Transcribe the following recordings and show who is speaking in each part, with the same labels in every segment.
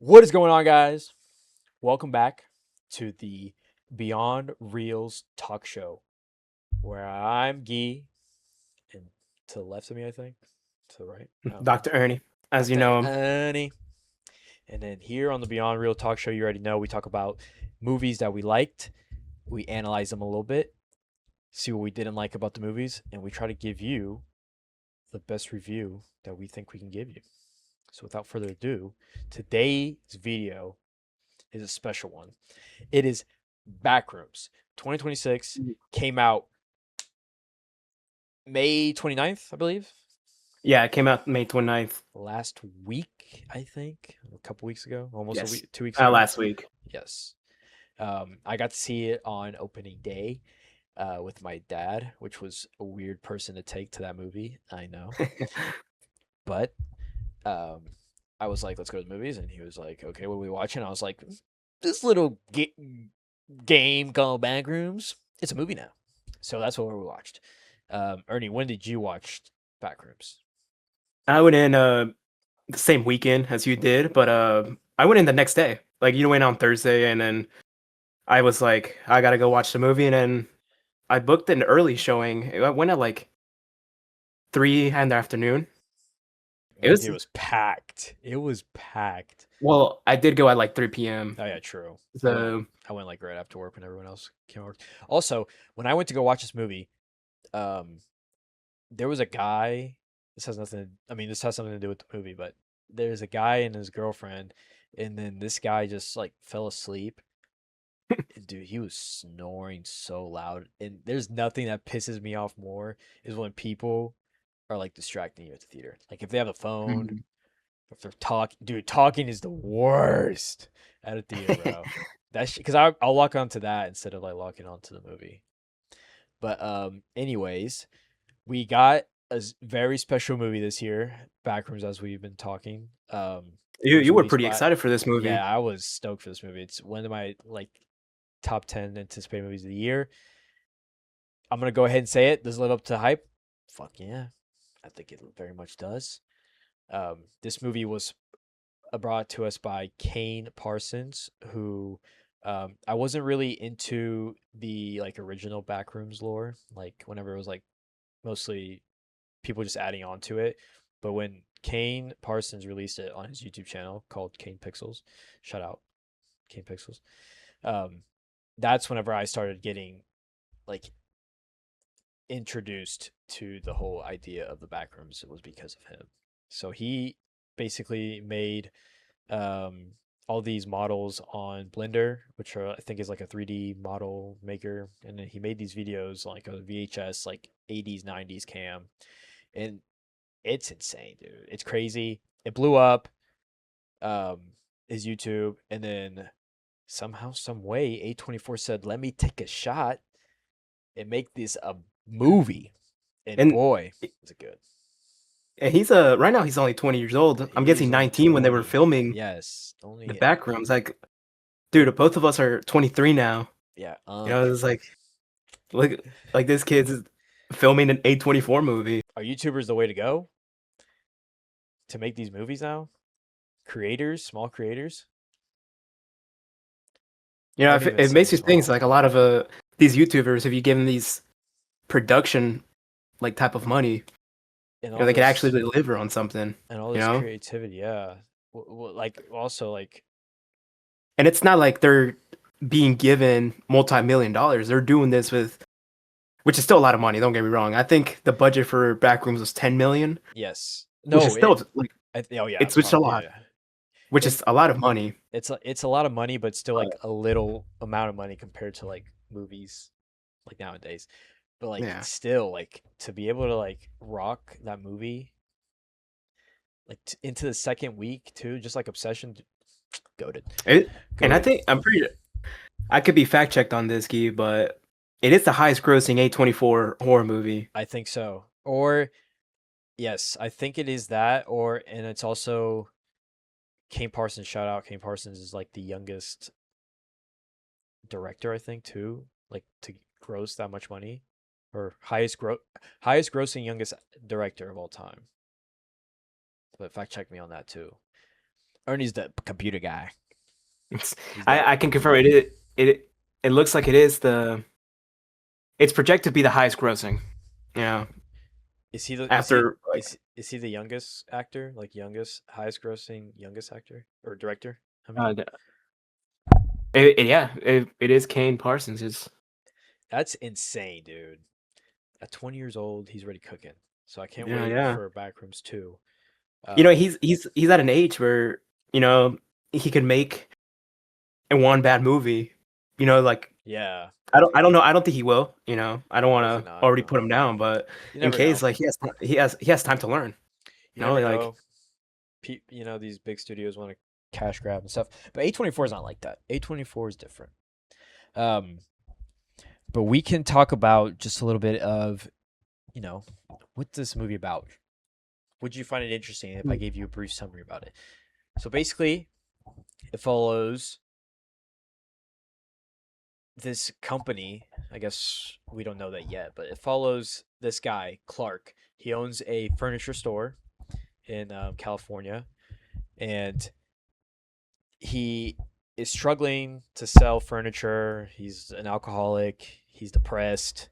Speaker 1: What is going on, guys? Welcome back to the Beyond Reels talk show, where I'm Guy, and to the left of me, I think, to the right, I don't know,
Speaker 2: Dr. Ernie, as you
Speaker 1: Dr.
Speaker 2: know him.
Speaker 1: Ernie. And then here on the Beyond Real talk show, you already know we talk about movies that we liked, we analyze them a little bit, see what we didn't like about the movies, and we try to give you the best review that we think we can give you. So, without further ado, today's video is a special one. It is Backrooms 2026, came out May 29th, I believe.
Speaker 2: Yeah, it came out May 29th.
Speaker 1: Last week, I think, a couple weeks ago, almost a
Speaker 2: Yes,
Speaker 1: week, 2 weeks ago.
Speaker 2: last week.
Speaker 1: Yes. I got to see it on opening day with my dad, which was a weird person to take to that movie. I know. But um, I was like, let's go to the movies. And he was like, okay, what are we watching? I was like, this little game called Backrooms. It's a movie now. So that's what we watched. Ernie, when did you watch Backrooms?
Speaker 2: I went in the same weekend as you did, but I went in the next day. Like you went on Thursday, and then I was like, I gotta go watch the movie, and then I booked an early showing. I went at like 3 in the afternoon. It
Speaker 1: That
Speaker 2: was
Speaker 1: theater was packed. It was packed.
Speaker 2: well, I did go at like 3 p.m.
Speaker 1: Oh yeah, true. I went.
Speaker 2: So
Speaker 1: I went like right after work when everyone else came over. Also, when I went to go watch this movie, um, there was a guy. This has nothing. I mean, this has something to do with the movie, but there's a guy and his girlfriend, and then this guy just like fell asleep. And dude, he was snoring so loud. And there's nothing that pisses me off more is when people are like distracting you at the theater. Like if they have a phone,
Speaker 2: mhm.
Speaker 1: if they're talking, dude, talking is the worst at a theater, bro. That's because I'll lock onto that instead of like locking onto the movie. But anyways, we got a very special movie this year, Backrooms, as we've been talking. It was
Speaker 2: You were
Speaker 1: released
Speaker 2: pretty
Speaker 1: by,
Speaker 2: excited for this movie.
Speaker 1: yeah, I was stoked for this movie. It's one of my like top 10 anticipated movies of the year. I'm gonna go ahead and say it. Does it live up to hype? Fuck yeah, I think it very much does. This movie was brought to us by Kane Parsons, who I wasn't really into the like original Backrooms lore. Like whenever it was like mostly people just adding on to it, but when Kane Parsons released it on his YouTube channel called Kane Pixels, shout out Kane Pixels. Um, that's whenever I started getting like introduced to the whole idea of the Backrooms. It was because of him. So he basically made um, all these models on Blender, which are I think is like a 3D model maker, and then he made these videos like a VHS, like 80s, 90s cam, and it's insane, dude. It's crazy. It blew up um, his YouTube, and then somehow, some way, A24 said, "Let me take a shot and make this a movie." And
Speaker 2: And
Speaker 1: boy, is it good.
Speaker 2: and he's right now he's only 20 years old. I'm
Speaker 1: He is
Speaker 2: guessing
Speaker 1: only
Speaker 2: 19 when they were
Speaker 1: 20.
Speaker 2: filming
Speaker 1: Yes,
Speaker 2: the
Speaker 1: only
Speaker 2: back rooms. Like, dude, both of us are 23 now.
Speaker 1: yeah,
Speaker 2: It's like look like this kid's filming an A24 movie.
Speaker 1: are YouTubers the way to go to make these movies now? Creators, small creators. I
Speaker 2: If
Speaker 1: wouldn't even
Speaker 2: it
Speaker 1: say
Speaker 2: makes you think
Speaker 1: small.
Speaker 2: like a lot of these YouTubers, if you give them these production like type of money,
Speaker 1: And all
Speaker 2: they could actually
Speaker 1: this
Speaker 2: deliver on something.
Speaker 1: and all
Speaker 2: You
Speaker 1: this
Speaker 2: know,
Speaker 1: creativity, yeah. Like also like
Speaker 2: and it's not like they're being given multi-million dollars. They're doing this with, which is still a lot of money. Don't get me wrong. I think the budget for Backrooms was 10 million,
Speaker 1: yes.
Speaker 2: which is
Speaker 1: No,
Speaker 2: still like
Speaker 1: oh yeah,
Speaker 2: it's which a lot,
Speaker 1: yeah.
Speaker 2: which
Speaker 1: It
Speaker 2: is a lot of money.
Speaker 1: it's a lot of money, but still like
Speaker 2: But
Speaker 1: a little amount of money compared to like movies like nowadays. But like
Speaker 2: yeah,
Speaker 1: still like to be able to like rock that movie like into the second week too, just like Obsession, goaded,
Speaker 2: it, and
Speaker 1: goaded.
Speaker 2: I'm pretty. I could be fact checked on this, Key, but it is the highest grossing A24 horror movie.
Speaker 1: I think so. Or yes, I think it is that. Or and it's also Kane Parsons. Shout out, Kane Parsons is like the youngest director I think too, like to gross that much money, or highest grossing youngest director of all time. But fact check me on that too. Ernie's the computer guy.
Speaker 2: It's-
Speaker 1: He's the
Speaker 2: I can confirm it looks like it is the it's projected to be the highest grossing. You know,
Speaker 1: is he the
Speaker 2: after like
Speaker 1: is he the youngest actor, like youngest highest grossing youngest actor or director? I mean,
Speaker 2: uh, yeah, it is Kane Parsons. It's
Speaker 1: that's insane, dude. At 20 years old, he's already cooking. So I can't
Speaker 2: yeah,
Speaker 1: wait
Speaker 2: yeah.
Speaker 1: for Backrooms 2.
Speaker 2: You know,
Speaker 1: Um,
Speaker 2: he's at an age where, you know, he can make one bad movie. You know, like
Speaker 1: yeah,
Speaker 2: I don't know. I don't think he will. You know, I don't want
Speaker 1: hopefully
Speaker 2: to
Speaker 1: not.
Speaker 2: already
Speaker 1: No,
Speaker 2: put him down, but
Speaker 1: you
Speaker 2: in
Speaker 1: never
Speaker 2: case
Speaker 1: know.
Speaker 2: like he has time to learn.
Speaker 1: You
Speaker 2: You know,
Speaker 1: never
Speaker 2: like
Speaker 1: know. These big studios want to cash grab and stuff, but A24 is not like that. A24 is different. Um, but we can talk about just a little bit of, you know, what's this movie about? Would you find it interesting if I gave you a brief summary about it? So basically, it follows this company. I guess we don't know that yet, but it follows this guy, Clark. He owns a furniture store in California, and he is struggling to sell furniture. He's an alcoholic. He's depressed.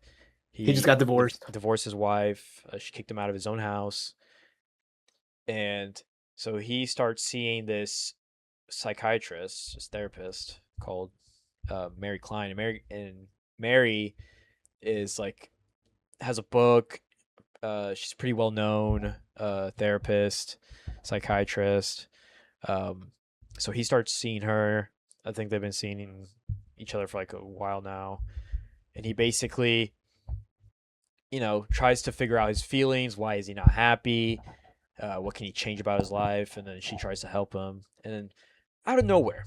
Speaker 2: he just
Speaker 1: He
Speaker 2: got divorced.
Speaker 1: divorced his wife. She kicked him out of his own house, and so he starts seeing this psychiatrist, this therapist called Mary Klein. Mary is like has a book. She's pretty well known therapist, psychiatrist. Um, so he starts seeing her. I think they've been seeing each other for like a while now, and he basically, tries to figure out his feelings. Why is he not happy? What can he change about his life? And then she tries to help him. And then out of nowhere,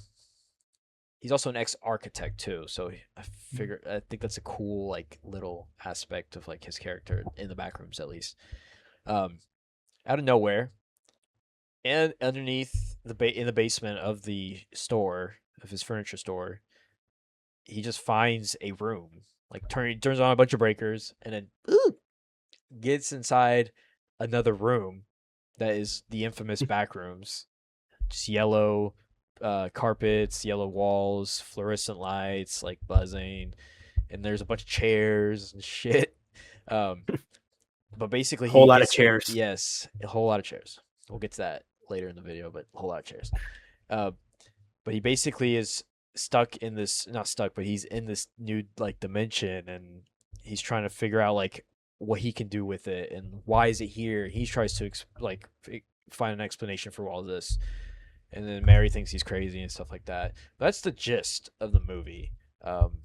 Speaker 1: he's also an ex-architect too. So I think that's a cool like little aspect of like his character in the Backrooms at least. Um, Out of nowhere, and underneath in the basement of the store of his furniture store, he just finds a room. Like turns on a bunch of breakers, and then gets inside another room that is the infamous Backrooms. Just yellow carpets, yellow walls, fluorescent lights, like buzzing, and there's a bunch of chairs and shit. Um, but basically,
Speaker 2: Whole
Speaker 1: he
Speaker 2: lot of
Speaker 1: gets
Speaker 2: chairs.
Speaker 1: yes, a whole lot of chairs. We'll get to that later in the video, but a whole lot of chairs. Uh, but he basically is stuck in this not stuck, but he's in this new like dimension, and he's trying to figure out like what he can do with it and why is it here. He tries to find an explanation for all this, and then Mary thinks he's crazy and stuff like that. But that's the gist of the movie. Um,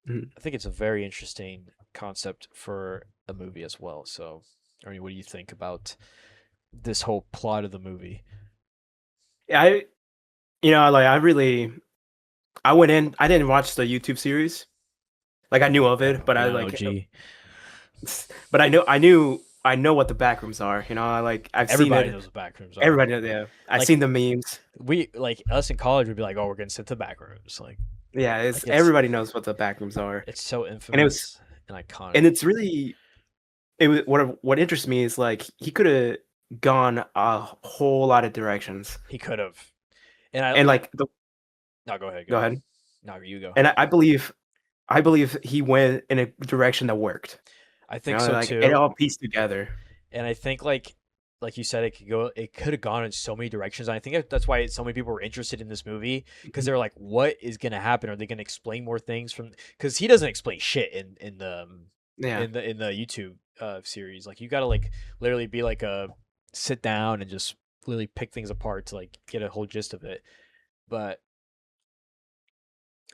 Speaker 2: Mhm.
Speaker 1: I think it's a very interesting concept for a movie as well. So, Ernie, what do you think about this whole plot of the movie?
Speaker 2: I you know like I really I went in. I didn't watch the YouTube series. Like I knew of it, but
Speaker 1: You're
Speaker 2: I
Speaker 1: not an
Speaker 2: like
Speaker 1: OG.
Speaker 2: but I know what the backrooms are. You know, I like I've seen
Speaker 1: Everybody
Speaker 2: it.
Speaker 1: knows what Backrooms are.
Speaker 2: Everybody, yeah, I've
Speaker 1: Like
Speaker 2: seen the memes.
Speaker 1: we like us in college would be like, oh, we're getting sent to back rooms.
Speaker 2: Yeah, it's
Speaker 1: Like
Speaker 2: everybody knows what the backrooms are,
Speaker 1: it's so
Speaker 2: and it was
Speaker 1: infamous and
Speaker 2: and
Speaker 1: iconic.
Speaker 2: it's really it was what interests me is like he could have gone a whole lot of directions,
Speaker 1: He could have, and I
Speaker 2: and like the
Speaker 1: no, go ahead,
Speaker 2: go
Speaker 1: go.
Speaker 2: ahead,
Speaker 1: No, you go.
Speaker 2: and I believe he went in a direction that worked.
Speaker 1: I
Speaker 2: You
Speaker 1: think
Speaker 2: know,
Speaker 1: so
Speaker 2: like it
Speaker 1: too,
Speaker 2: all pieced together.
Speaker 1: and I think like you said, it could have gone in so many directions. And I think that's why so many people were interested in this movie because
Speaker 2: Mhm.
Speaker 1: they're like, what is gonna happen? Are they gonna explain more things from? Because he doesn't explain shit
Speaker 2: Yeah.
Speaker 1: in the YouTube series. Like you gotta like literally be like a sit down and just literally pick things apart to like get a whole gist of it. But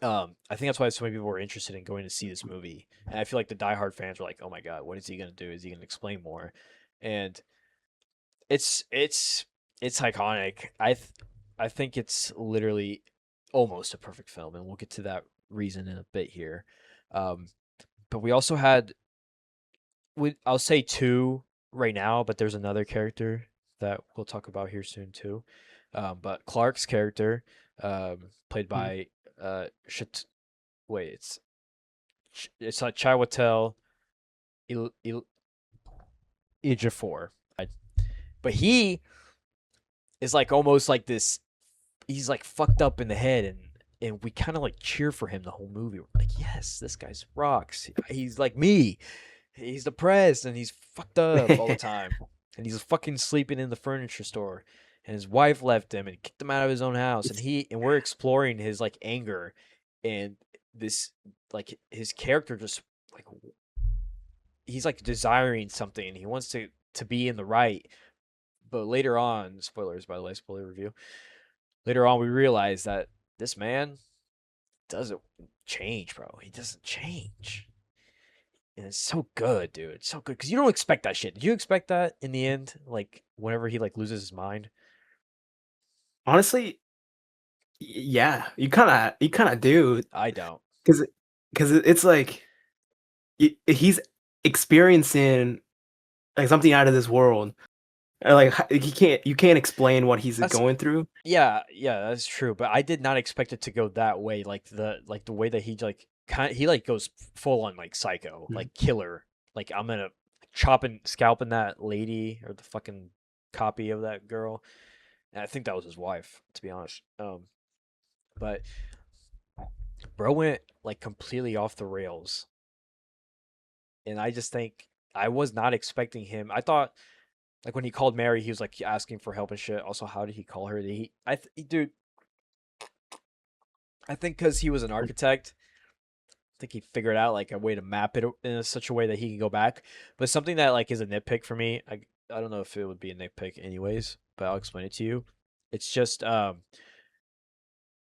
Speaker 1: I think that's why so many people were interested in going to see this movie. And I feel like the diehard fans were like, "Oh my god, what is he gonna do? Is he gonna explain more?" And it's it's it's iconic. I think it's literally almost a perfect film, and we'll get to that reason in a bit here. Um, but we also had I'll say two right now, but there's another character that we'll talk about here soon too. But Clark's character, played
Speaker 2: Mhm.
Speaker 1: by wait, it's like Chiwetel Ejiofor, but he is like almost like this. He's like fucked up in the head, and we kind of like cheer for him the whole movie. We're like, yes, this guy's rocks. He's like me. He's depressed and he's fucked up all the time, and he's fucking sleeping in the furniture store. And his wife left him and kicked him out of his own house. And we're exploring his like anger, and this like his character just like he's like desiring something. He wants to be in the right, but later on, spoilers by the way, spoiler review. Later on, we realize that this man doesn't change, bro. He doesn't change, and it's so good, dude. It's so good because you don't expect that shit. Did you expect that in the end? Like whenever he like loses his mind.
Speaker 2: Honestly, yeah, you kind of do,
Speaker 1: I don't.
Speaker 2: because it's like he's experiencing like something out of this world. Like you can't explain what he's
Speaker 1: That's
Speaker 2: going through.
Speaker 1: yeah, yeah, that's true. But I did not expect it to go that way. Like the way that he like he like goes full on like psycho,
Speaker 2: Mhm.
Speaker 1: like killer. Like I'm gonna chopping scalping that lady or the fucking copy of that girl. And I think that was his wife, to be honest. But bro went like completely off the rails, and I just think I was not expecting him. I thought like when he called Mary, he was like asking for help and shit. Also, how did he call her? Dude, I think because he was an architect, I think he figured out like a way to map it in such a way that he can go back. But something that like is a nitpick for me, I don't know if it would be a nitpick anyways, but I'll explain it to you. It's just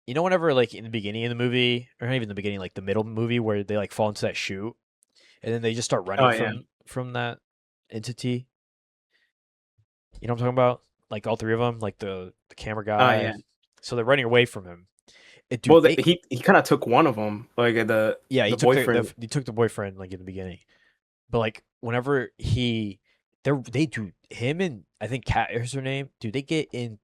Speaker 1: whenever like in the beginning of the movie, or not even the beginning, like the middle of the movie where they like fall into that chute and then they just start
Speaker 2: Oh
Speaker 1: running
Speaker 2: yeah,
Speaker 1: from that entity. You know what I'm talking about? Like all three of them, like the camera
Speaker 2: oh yeah.
Speaker 1: guy. So they're running away from him. Dude,
Speaker 2: Well,
Speaker 1: they
Speaker 2: he kind of took one of them, like
Speaker 1: yeah,
Speaker 2: the boyfriend.
Speaker 1: he took the boyfriend like in the beginning. But like whenever they do him and I think Kat is her name, dude, they get in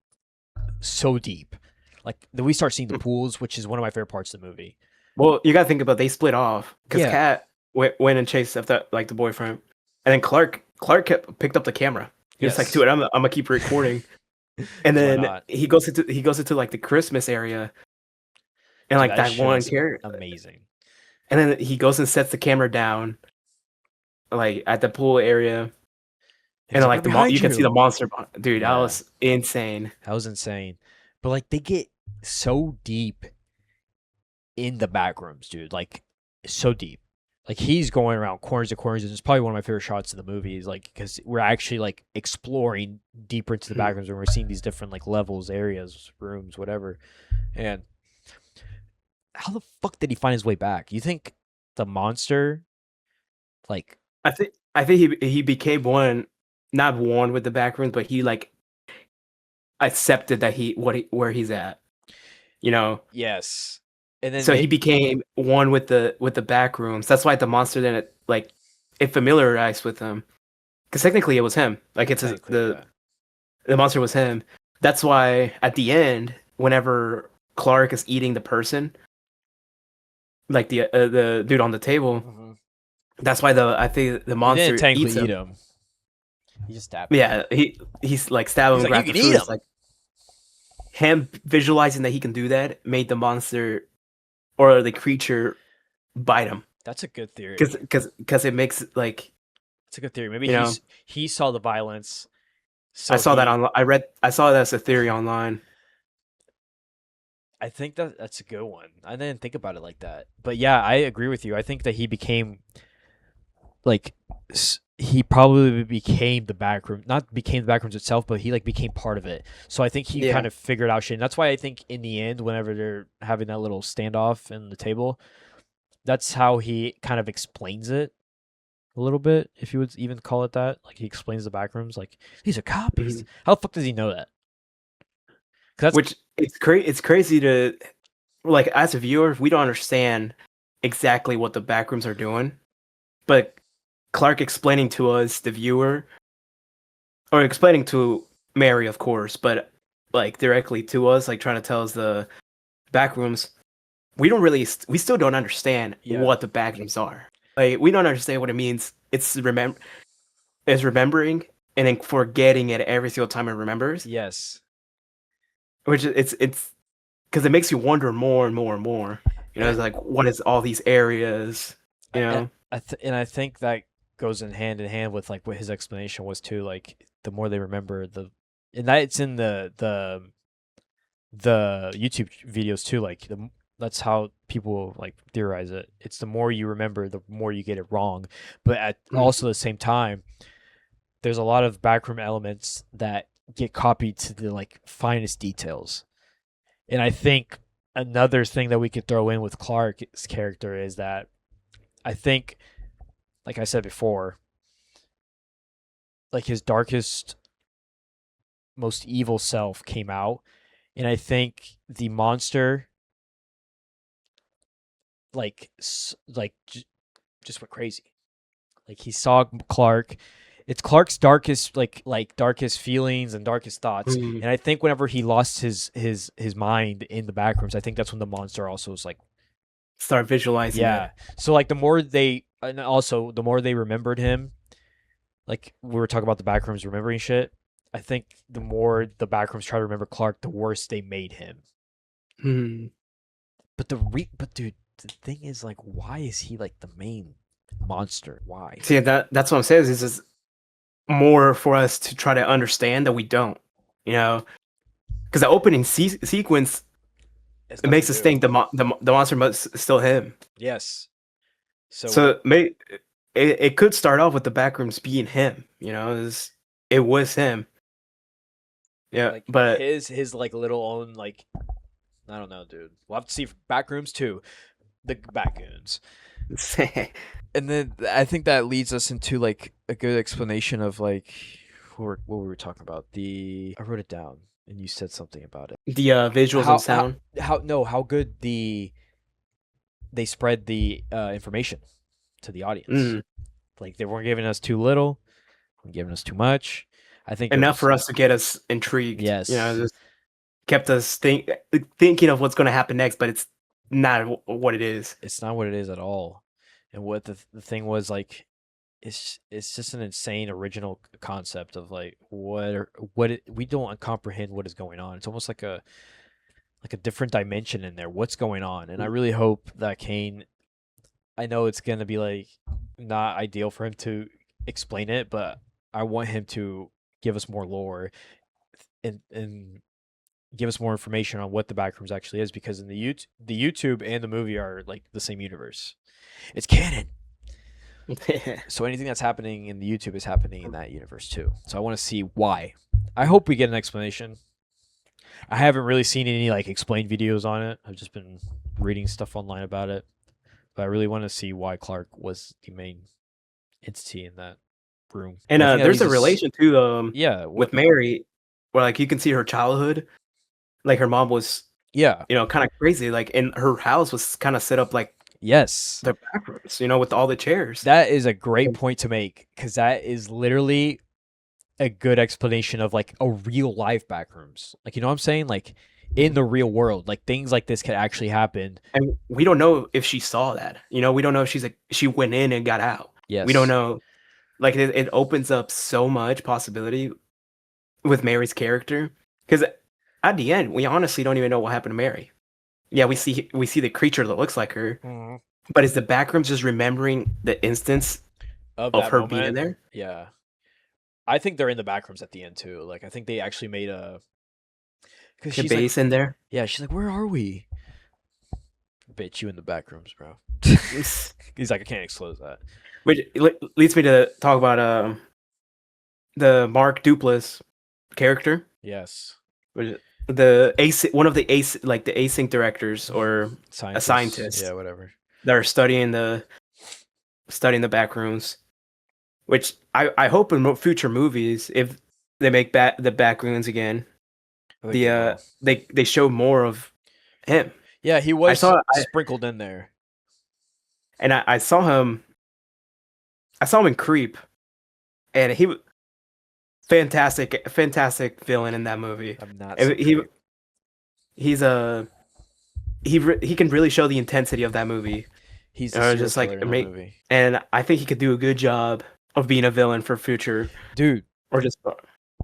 Speaker 1: so deep. Like then we start seeing the
Speaker 2: Mm.
Speaker 1: pools, which is one of my favorite parts of the movie.
Speaker 2: Well, you gotta think about they split off because
Speaker 1: Yeah.
Speaker 2: Kat went and chased after like the boyfriend, and then Clark picked up the camera. He was like,
Speaker 1: Yes.
Speaker 2: "Dude, I'm gonna keep recording." And
Speaker 1: 'Cause why
Speaker 2: then
Speaker 1: not?
Speaker 2: he goes into like the Christmas area, and
Speaker 1: Dude,
Speaker 2: like
Speaker 1: that
Speaker 2: that
Speaker 1: shit
Speaker 2: one
Speaker 1: is
Speaker 2: character,
Speaker 1: amazing.
Speaker 2: and then he goes and sets the camera down like at the pool area,
Speaker 1: He's
Speaker 2: and
Speaker 1: like,
Speaker 2: like
Speaker 1: right behind
Speaker 2: you can see the
Speaker 1: you.
Speaker 2: monster. Dude, that
Speaker 1: Yeah.
Speaker 2: was insane.
Speaker 1: That was insane. But like they get so deep in the back rooms, dude. Like so deep. Like he's going around corners to corners. And it's probably one of my favorite shots in the movie. Is like because we're actually like exploring deeper into the back
Speaker 2: Mhm.
Speaker 1: rooms and we're seeing these different like levels, areas, rooms, whatever. And how the fuck did he find his way back? You think the monster like
Speaker 2: I think he became one, not one with the backrooms, but he like accepted that where he's at, you know.
Speaker 1: yes. And then
Speaker 2: So he became one with the backrooms. That's why the monster then it familiarized with him, because technically it was him. Like
Speaker 1: technically, yeah.
Speaker 2: the monster was him. That's why at the end, whenever Clark is eating the person, like the dude on the table,
Speaker 1: Mm-hmm.
Speaker 2: that's why I think the
Speaker 1: He didn't
Speaker 2: monster
Speaker 1: technically
Speaker 2: eats
Speaker 1: eat
Speaker 2: him.
Speaker 1: him. He just stabbed him.
Speaker 2: Yeah, he's like stab
Speaker 1: He's
Speaker 2: him,
Speaker 1: like, you
Speaker 2: grab the
Speaker 1: can eat
Speaker 2: food. It's
Speaker 1: him.
Speaker 2: like him visualizing that he can do that made the monster or the creature bite him,
Speaker 1: That's a good
Speaker 2: because
Speaker 1: theory.
Speaker 2: it makes like,
Speaker 1: It's a good theory. Maybe
Speaker 2: you know.
Speaker 1: he saw the violence,
Speaker 2: I
Speaker 1: so
Speaker 2: saw that
Speaker 1: he.
Speaker 2: on. I saw that as a theory online.
Speaker 1: I think that's a good one. I didn't think about it like that, but yeah, I agree with you. I think that he became like he probably became the backroom, not became the backrooms itself, but he like became part of it. So I think he
Speaker 2: Yeah.
Speaker 1: kind of figured out shit. And that's why I think in the end, whenever they're having that little standoff in the table, that's how he kind of explains it a little bit, if you would even call it that. Like he explains the backrooms, like these are copies.
Speaker 2: Mhm.
Speaker 1: How the fuck does he know that? Because that's
Speaker 2: Which it's crazy to, like, as a viewer, we don't understand exactly what the backrooms are doing, but Clark explaining to us, the viewer, or explaining to Mary, of course, but like directly to us, like trying to tell us the backrooms, we still don't understand
Speaker 1: yeah,
Speaker 2: what the backrooms are. Like, we don't understand what it means. It's remembering and then forgetting it every single time it remembers.
Speaker 1: yes,
Speaker 2: which it's because it makes you wonder more and more and more. You know,
Speaker 1: And
Speaker 2: it's like what is all these areas? You know.
Speaker 1: and I think that goes in hand with like what his explanation was too. Like the more they remember and that it's in the YouTube videos too. Like that's how people like theorize it. It's the more you remember, the more you get it wrong. But at
Speaker 2: Mhm.
Speaker 1: also the same time, there's a lot of backroom elements that get copied to the like finest details. And I think another thing that we could throw in with Clark's character is that I think, like I said before, like his darkest, most evil self came out, and I think the monster like just went crazy. Like he saw Clark. It's Clark's darkest darkest feelings and darkest thoughts.
Speaker 2: Mhm.
Speaker 1: And I think whenever he lost his mind in the back rooms, I think that's when the monster also was like,
Speaker 2: Start visualizing it.
Speaker 1: yeah. So like the more they and also the more they remembered him, like we were talking about the back rooms remembering shit. I think the more the back rooms try to remember Clark, the worse they made him.
Speaker 2: Mhm.
Speaker 1: But dude, the thing is like, why is he like the main monster? Why?
Speaker 2: See, that's what I'm saying. Is just more for us to try to understand that we don't. You know, because the opening sequence
Speaker 1: It's
Speaker 2: it
Speaker 1: nothing
Speaker 2: makes us
Speaker 1: new.
Speaker 2: think the monster must still him.
Speaker 1: Yes. So
Speaker 2: So it could start off with the backrooms being him. You know, it was him. Yeah,
Speaker 1: like
Speaker 2: but
Speaker 1: his like little own like I don't know, dude. We'll have to see Backrooms too. The Backgoons. And then I think that leads us into like a good explanation of like what we were talking about. I wrote it down and you said something about it.
Speaker 2: the visuals and
Speaker 1: How how
Speaker 2: sound.
Speaker 1: how no how good they spread the information to the audience.
Speaker 2: Mm.
Speaker 1: Like they weren't giving us too little, giving us too much. I think it
Speaker 2: Enough
Speaker 1: was
Speaker 2: for us to get us intrigued. You know,
Speaker 1: yes.
Speaker 2: just kept us thinking of what's going to happen next, but it's not what it is.
Speaker 1: It's not what it is at all. And what the thing was like it's just an insane original concept of like we don't comprehend what is going on. It's almost like a different dimension in there. What's going on? And I really hope that Kane. I know it's gonna be like not ideal for him to explain it, but I want him to give us more lore and give us more information on what the Backrooms actually is because in the YouTube and the movie are like the same universe. It's canon. So anything that's happening in the YouTube is happening in that universe too. So I want to see why. I hope we get an explanation. I haven't really seen any like explained videos on it. I've just been reading stuff online about it. But I really want to see why Clark was the main entity in that room.
Speaker 2: And
Speaker 1: But I think that
Speaker 2: there's
Speaker 1: leads
Speaker 2: a
Speaker 1: us
Speaker 2: relation too
Speaker 1: yeah,
Speaker 2: with
Speaker 1: what
Speaker 2: Mary, where like you can see her childhood. Like her mom was,
Speaker 1: yeah.
Speaker 2: you know, kind of crazy. Like, and her house was kind of set up like
Speaker 1: Yes.
Speaker 2: the backrooms, you know, with all the chairs.
Speaker 1: That is a great point to make cuz that is literally a good explanation of like a real life backrooms. Like you know what I'm saying? Like in
Speaker 2: Mhm.
Speaker 1: the real world, like things like this could actually happen.
Speaker 2: And we don't know if she saw that. You know, we don't know if she's like she went in and got out. We don't
Speaker 1: Yes.
Speaker 2: know. Like it opens up so much possibility with Mary's character because at the end we honestly don't even know what happened to Mary. Yeah, we see the creature that looks like her,
Speaker 1: Mhm.
Speaker 2: but is the backrooms just remembering the instance
Speaker 1: Of
Speaker 2: of
Speaker 1: that
Speaker 2: her being
Speaker 1: moment.
Speaker 2: there?
Speaker 1: Yeah. I think they're in the backrooms at the end too. Like I think they actually made a cuz
Speaker 2: The
Speaker 1: she's like
Speaker 2: base in there.
Speaker 1: yeah, she's like where are we? Bitch, you in the backrooms, bro. He's like I can't disclose that.
Speaker 2: Which leads me to talk about the Mark Duplass character,
Speaker 1: Yes.
Speaker 2: which the ace one of the ace like the async directors or a
Speaker 1: Scientists. Yeah,
Speaker 2: scientist
Speaker 1: whatever.
Speaker 2: that are studying the back rooms. Which I hope in future movies, if they make the back rooms again,
Speaker 1: I think they will.
Speaker 2: they show more of him.
Speaker 1: Yeah, he
Speaker 2: I
Speaker 1: was
Speaker 2: saw
Speaker 1: sprinkled in there.
Speaker 2: I saw him in Creep, and he was fantastic villain in that movie.
Speaker 1: I've not
Speaker 2: And
Speaker 1: seen Creep.
Speaker 2: he's a he can really show the intensity of that movie.
Speaker 1: He's the serial
Speaker 2: Just
Speaker 1: killer
Speaker 2: like
Speaker 1: in that movie.
Speaker 2: and I think he could do a good job of being a villain for future
Speaker 1: Dude,
Speaker 2: or just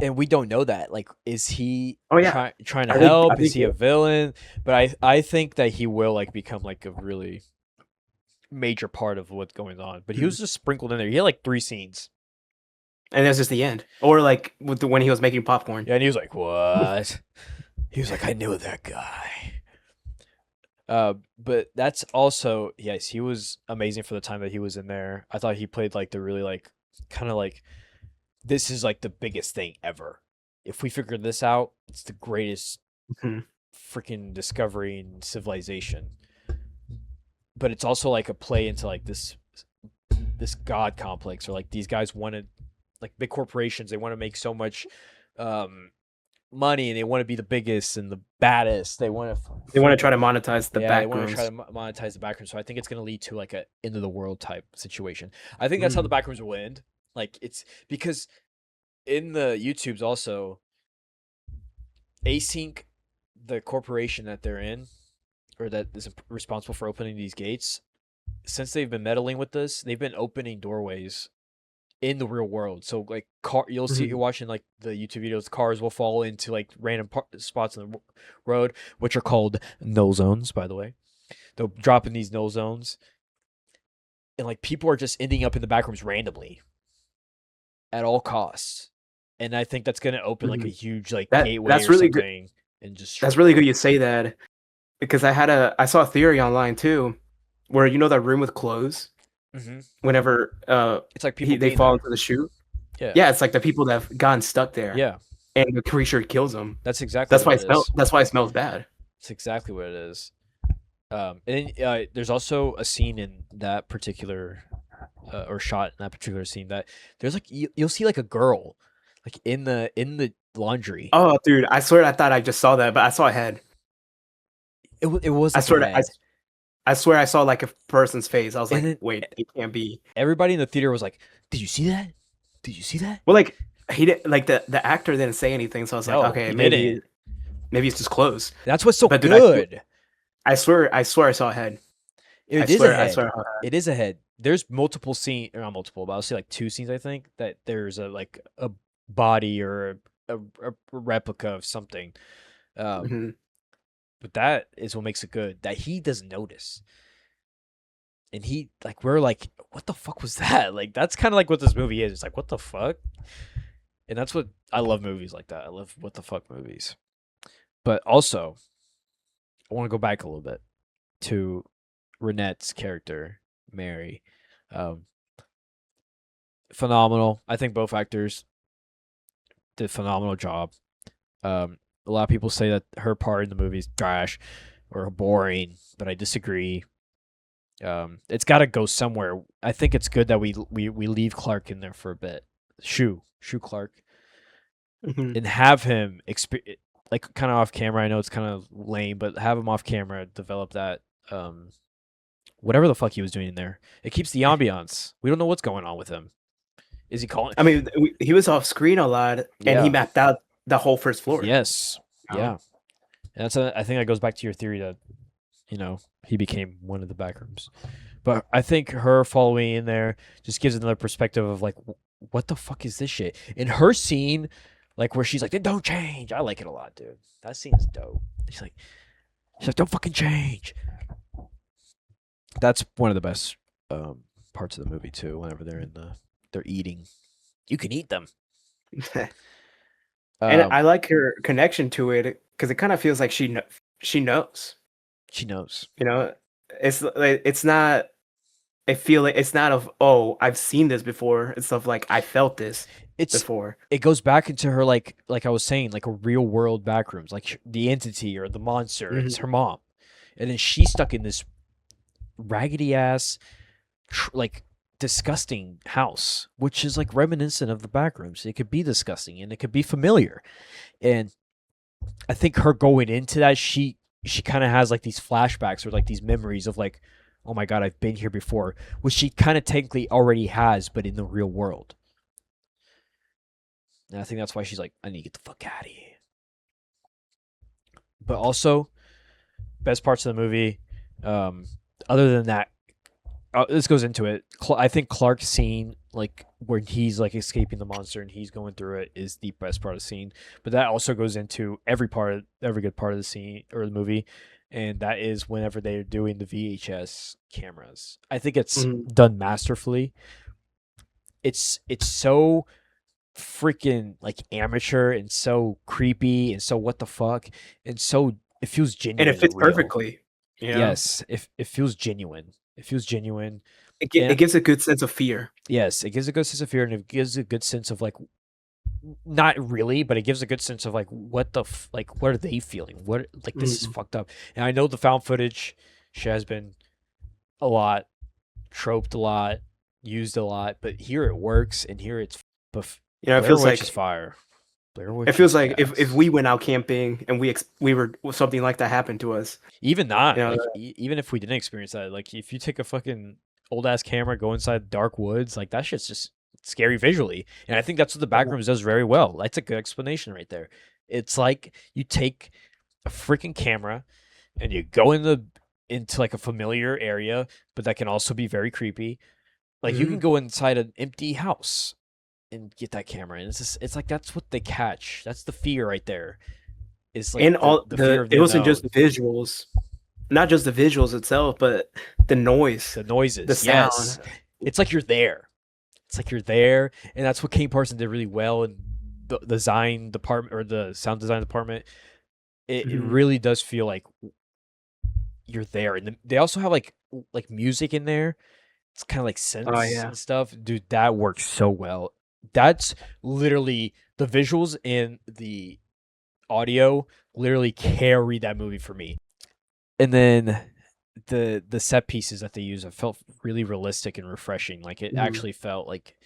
Speaker 1: and we don't know that. Like, is he
Speaker 2: Oh yeah,
Speaker 1: trying to
Speaker 2: I
Speaker 1: help? Is
Speaker 2: think
Speaker 1: he a villain? But I think that he will like become like a really major part of what's going on. But he
Speaker 2: Mhm.
Speaker 1: was just sprinkled in there. He had like 3 scenes.
Speaker 2: And that's just the end. Or like with when he was making popcorn.
Speaker 1: Yeah, and he was like, "What?" He was like, "I knew that guy." But that's also, yes, he was amazing for the time that he was in there. I thought he played like the really like kind of like, this is like the biggest thing ever. If we figure this out, it's the greatest
Speaker 2: Mhm.
Speaker 1: freaking discovery in civilization. But it's also like a play into like this god complex, or like these guys wanted, like big corporations, they want to make so much um money, and they want to be the biggest and the baddest. They want to
Speaker 2: They want to try
Speaker 1: freaking,
Speaker 2: to monetize the
Speaker 1: yeah, they
Speaker 2: back
Speaker 1: want to try
Speaker 2: rooms.
Speaker 1: to monetize the backrooms. So I think it's going to lead to like a end of the world type situation. I think that's how the
Speaker 2: Mm.
Speaker 1: backrooms will end. Like, it's because in the YouTubes also, Async, the corporation that they're in, or that is responsible for opening these gates, since they've been meddling with this, they've been opening doorways in the real world. So like you'll see,
Speaker 2: Mhm.
Speaker 1: you're watching like the YouTube videos, cars will fall into like random spots on the road, which are called no zones, by the way. They'll drop in these no zones, and like people are just ending up in the back rooms randomly at all costs. And I think that's gonna open like a
Speaker 2: Mhm.
Speaker 1: huge like
Speaker 2: That
Speaker 1: gateway
Speaker 2: that's
Speaker 1: or
Speaker 2: really good.
Speaker 1: something, and just
Speaker 2: That's really good you say that because I saw a theory online too, where you know that room with clothes.
Speaker 1: hmm
Speaker 2: Whenever
Speaker 1: it's like people
Speaker 2: they
Speaker 1: being
Speaker 2: fall
Speaker 1: there.
Speaker 2: into the chute,
Speaker 1: Yeah,
Speaker 2: yeah, it's like the people that have gotten stuck there,
Speaker 1: yeah,
Speaker 2: and the creature kills them.
Speaker 1: that's exactly what it is.
Speaker 2: That's why it smells bad.
Speaker 1: It's exactly what it is. And then, there's also a scene in that particular, or shot in that particular scene, that there's like you'll see like a girl, like in the laundry.
Speaker 2: Oh, dude, I swear I thought I just saw that, but I saw a head.
Speaker 1: It was
Speaker 2: I
Speaker 1: like a
Speaker 2: swear
Speaker 1: head,
Speaker 2: I swear I saw like a person's face. I was
Speaker 1: and
Speaker 2: like,
Speaker 1: then
Speaker 2: wait, it can't be.
Speaker 1: everybody in the theater was like, "Did you see that? Did you see that?"
Speaker 2: Well, like he did, like the actor didn't say anything, so I was like,
Speaker 1: No,
Speaker 2: okay,
Speaker 1: he didn't.
Speaker 2: maybe it's just close.
Speaker 1: That's what's so
Speaker 2: But dude,
Speaker 1: good.
Speaker 2: I swear I saw a head.
Speaker 1: It is a
Speaker 2: I swear
Speaker 1: head.
Speaker 2: I saw a head.
Speaker 1: It is a head. There's multiple scene, or not multiple, but I'll say like 2 scenes. I think that there's a like a body or a replica of something. Um,
Speaker 2: Mhm.
Speaker 1: but that is what makes it good. That he doesn't notice, and he like, we're like, what the fuck was that? Like, that's kind of like what this movie is. It's like, what the fuck? And that's what I love, movies like that. I love what the fuck movies. But also, I want to go back a little bit to Renette's character, Mary. Um, Phenomenal. I think both actors did a phenomenal job. A lot of people say that her part in the movie is trash or boring, but I disagree. It's got to go somewhere. I think it's good that we leave Clark in there for a bit. Shoe Clark,
Speaker 2: Mhm.
Speaker 1: and have him like kind of off camera. I know it's kind of lame, but have him off camera, develop that whatever the fuck he was doing in there. It keeps the ambiance. We don't know what's going on with him. Is he calling?
Speaker 2: I mean, he was off screen a lot, and he
Speaker 1: Yeah.
Speaker 2: mapped out the whole first floor.
Speaker 1: Yes.
Speaker 2: You know?
Speaker 1: Yeah. And I think that goes back to your theory that, he became one of the backrooms. But I think her following in there just gives another perspective of like, what the fuck is this shit? In her scene, like where she's like, "Then don't change." I like it a lot, dude. That scene is dope. She's like, "Don't fucking change." That's one of the best parts of the movie too. Whenever they're eating, you can eat them.
Speaker 2: And
Speaker 1: Um,
Speaker 2: I like her connection to it because it kind of feels like she knows.
Speaker 1: she knows.
Speaker 2: You know, it's not. I feel like it's not of oh I've seen this before. It's of like I felt this
Speaker 1: It's
Speaker 2: before.
Speaker 1: it goes back into her, like I was saying, like a real world backrooms, like the entity or the monster. It's
Speaker 2: Mhm.
Speaker 1: her mom, and then she's stuck in this raggedy ass, like disgusting house, which is like reminiscent of the backrooms. It could be disgusting and it could be familiar, and I think her going into that, she kind of has like these flashbacks or like these memories of like, oh my god, I've been here before, which she kind of technically already has, but in the real world. And I think that's why she's like, I need to get the fuck out of here. But also, best parts of the movie. Um, Other than that, this goes into it. I think Clark's scene like where he's like escaping the monster and he's going through it is the best part of the scene. But that also goes into every good part of the scene or the movie, and that is whenever they're doing the VHS cameras. I think it's
Speaker 2: Mhm.
Speaker 1: done masterfully. It's so freaking like amateur and so creepy and so what the fuck and so it feels
Speaker 2: And it
Speaker 1: genuine
Speaker 2: fits
Speaker 1: and real.
Speaker 2: perfectly. You know,
Speaker 1: Yes, it feels genuine. It feels genuine.
Speaker 2: it
Speaker 1: And
Speaker 2: gives a good sense of fear.
Speaker 1: yes, it gives a good sense of fear and it gives a good sense of like not really, but it gives a good sense of like like what are they feeling? What like this is
Speaker 2: Mhm.
Speaker 1: fucked up. And I know the found footage shit has been a lot troped a lot, used a lot, but here it works and here it's buff.
Speaker 2: You know,
Speaker 1: Blair Witch is fire. Blair
Speaker 2: it
Speaker 1: Witch
Speaker 2: feels
Speaker 1: is
Speaker 2: like if
Speaker 1: gas.
Speaker 2: we went out camping and we were something like that happened to us.
Speaker 1: Even
Speaker 2: You
Speaker 1: not
Speaker 2: know,
Speaker 1: like even if we didn't experience that, like if you take a fucking old ass camera, go inside dark woods, like that shit's just scary visually. And I think that's what the Backrooms does very well. That's a good explanation right there. It's like you take a freaking camera and you go into like a familiar area, but that can also be very creepy. Like you can
Speaker 2: mhm.
Speaker 1: go inside an empty house and get that camera, and it's like that's what they catch. That's the fear right there. It's like
Speaker 2: And all
Speaker 1: the fear of
Speaker 2: it
Speaker 1: the
Speaker 2: wasn't just
Speaker 1: unknown.
Speaker 2: the visuals, not just the visuals itself, but the noise,
Speaker 1: The
Speaker 2: the
Speaker 1: noises,
Speaker 2: sound.
Speaker 1: yes. It's like you're there. It's like you're there, and that's what Kane Parson did really well in the design department or the sound design department. It
Speaker 2: Mhm.
Speaker 1: really does feel like you're there, and they also have like music in there. It's kind of like
Speaker 2: Oh
Speaker 1: synths
Speaker 2: yeah.
Speaker 1: and stuff, dude. That works so well. That's literally the visuals and the audio literally carry that movie for me. And then the set pieces that they use, I felt really realistic and refreshing. Like it
Speaker 2: Mhm.
Speaker 1: actually felt like,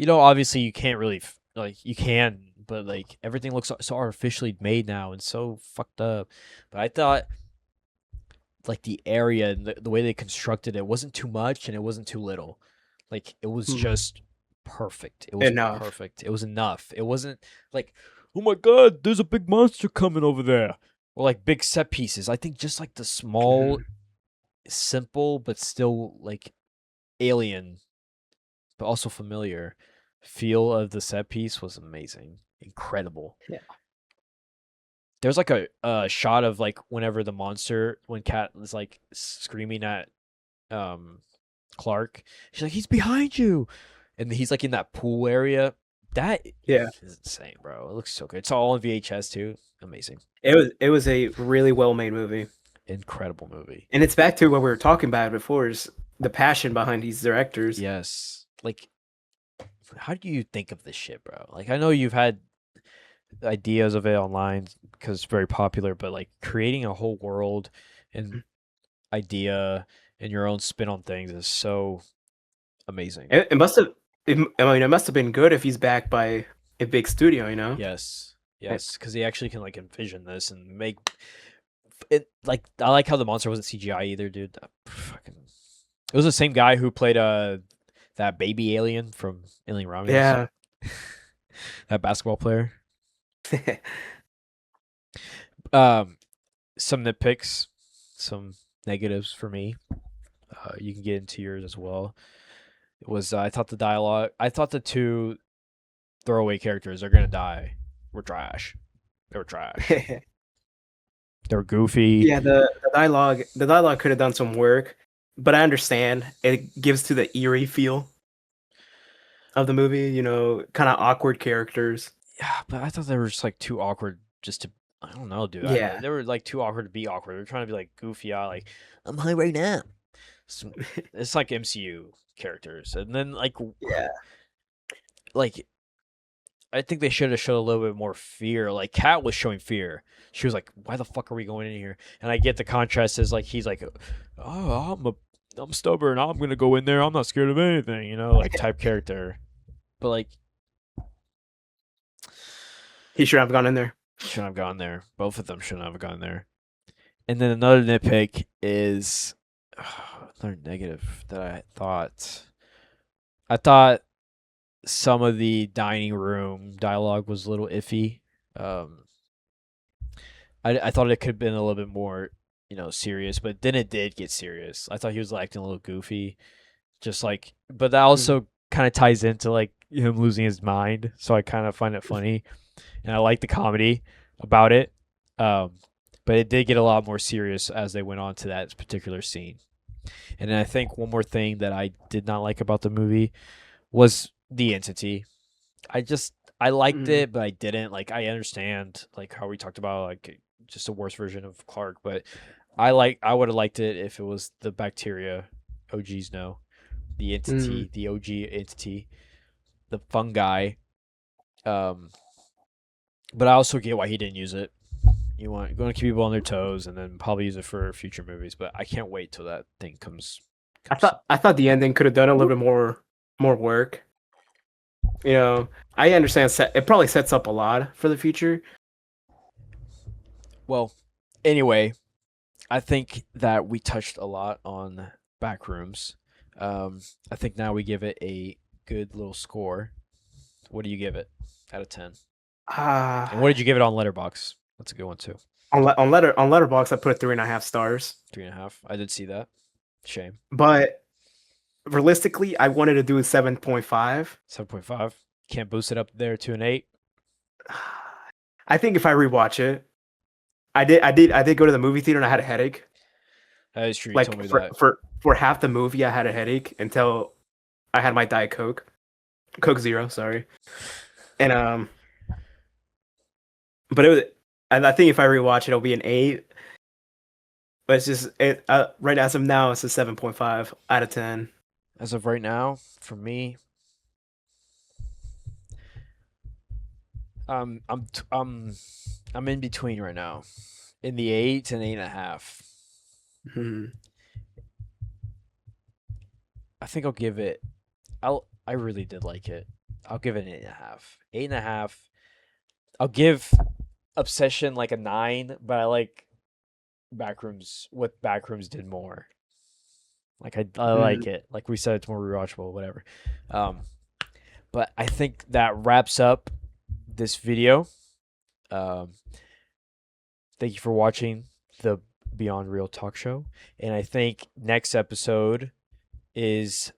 Speaker 1: obviously you can't really like you can, but like everything looks so artificially made now and so fucked up. But I thought like the area and the way they constructed it wasn't too much and it wasn't too little. Like it was
Speaker 2: Mhm.
Speaker 1: just perfect. It was
Speaker 2: Enough.
Speaker 1: perfect. It was enough. It wasn't like, oh my god, there's a big monster coming over there. Or like big set pieces. I think just like the small,
Speaker 2: Mhm.
Speaker 1: simple, but still like alien, but also familiar feel of the set piece was amazing. Incredible.
Speaker 2: Yeah.
Speaker 1: There's like a shot of like whenever the monster when Kat is like screaming at um Clark. She's like, he's behind you, and he's like in that pool area. That
Speaker 2: Yeah.
Speaker 1: is insane, bro. It looks so good. It's all on VHS too. Amazing,
Speaker 2: It was a really well made movie.
Speaker 1: incredible movie.
Speaker 2: And it's back to what we were talking about before is the passion behind these directors.
Speaker 1: Yes, like how do you think of this shit, bro? Like I know you've had ideas of it online because it's very popular, but like creating a whole world and idea and your own spin on things is so amazing.
Speaker 2: It must have I mean it must have been good if he's backed by a big studio, you know?
Speaker 1: Yes,
Speaker 2: Eh,
Speaker 1: yes, because they actually can like envision this and make it like I like how the monster wasn't CGI either, dude. Fucking, it was the same guy who played that baby alien from Alien Romulus,
Speaker 2: Yeah.
Speaker 1: that basketball player. Um, some nitpicks, some negatives for me. You can get into yours as well. It was I thought the dialogue, I thought the two throwaway characters are gonna die were trash. They were trash. They were goofy.
Speaker 2: Yeah, the dialogue could have done some work, but I understand it gives to the eerie feel of the movie, you know, kind of awkward characters.
Speaker 1: Yeah, but I thought they were just like too awkward just to. I don't know, dude.
Speaker 2: Yeah.
Speaker 1: They were like too awkward to be awkward. They're trying to be like goofy out, like I'm high right now. It's like MCU characters, and then
Speaker 2: Yeah.
Speaker 1: like I think they should have showed a little bit more fear. Like Kat was showing fear. She was like, "Why the fuck are we going in here?" And I get the contrast is like he's like, "Oh, I'm stubborn. I'm gonna go in there. I'm not scared of anything," like type character. But like,
Speaker 2: He should have gone in there.
Speaker 1: shouldn't have gone there. Both of them shouldn't have gone there. And then another nitpick is another negative that I thought. I thought some of the dining room dialogue was a little iffy. Um, I thought it could have been a little bit more, serious, but then it did get serious. I thought he was acting a little goofy, just like. But that
Speaker 2: Mhm.
Speaker 1: also kind of ties into like him losing his mind. So I kind of find it funny, and I like the comedy about it. Um, but it did get a lot more serious as they went on to that particular scene. And then I think one more thing that I did not like about the movie was the entity. I liked
Speaker 2: Mm,
Speaker 1: it, but I didn't. Like I understand like how we talked about like just a worse version of Clark, but I would have liked it if it was the bacteria. OGs know the
Speaker 2: mm.
Speaker 1: entity, the OG entity, the fungi. Um, but I also get why he didn't use it. You want to keep people on their toes, and then probably use it for future movies. But I can't wait till that thing comes up.
Speaker 2: I thought the ending could have done a little bit more work. You know, I understand it probably sets up a lot for the future.
Speaker 1: Well, anyway, I think that we touched a lot on Backrooms. I think now we give it a good little score. What do you give it out of 10? And
Speaker 2: Ah,
Speaker 1: what did you give it on Letterbox? That's a good one too.
Speaker 2: on Letterbox, I put it 3.5 stars.
Speaker 1: 3.5. I did see that. Shame.
Speaker 2: But realistically, I wanted to do a 7.5.
Speaker 1: 7.5. Can't boost it up there to an 8.
Speaker 2: I think if I rewatch it, I did go to the movie theater and I had a headache.
Speaker 1: That is true. You told
Speaker 2: Like
Speaker 1: me that.
Speaker 2: for half the movie, I had a headache until I had my Diet Coke, Coke Zero, sorry. And but it was. And I think if I rewatch it, it'll be an 8. But it's just it right as of now, it's a 7.5 out of 10.
Speaker 1: As of right now, for me, I'm I'm in between right now, in the 8 and 8.5.
Speaker 2: Hmm.
Speaker 1: I think I'll give it. I really did like it. I'll give it an 8.5. 8.5. I'll give Obsession like a 9, but I like Backrooms. What Backrooms did more. Like I like it. Like we said, it's more rewatchable. Whatever. Um, but I think that wraps up this video. Um, thank you for watching the Beyond Real Talk Show, and I think next episode is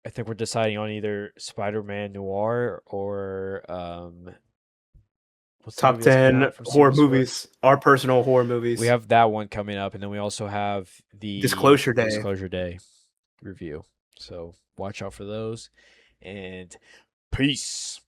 Speaker 1: I think we're deciding on either Spider-Man Noir or what's the
Speaker 2: Top
Speaker 1: movie that's coming
Speaker 2: 10
Speaker 1: out from
Speaker 2: horror
Speaker 1: Steven Spielberg?
Speaker 2: movies, our personal horror
Speaker 1: We
Speaker 2: movies.
Speaker 1: have that one coming up, and then we also have the
Speaker 2: Disclosure Day.
Speaker 1: Disclosure Day review. So watch out for those, and peace.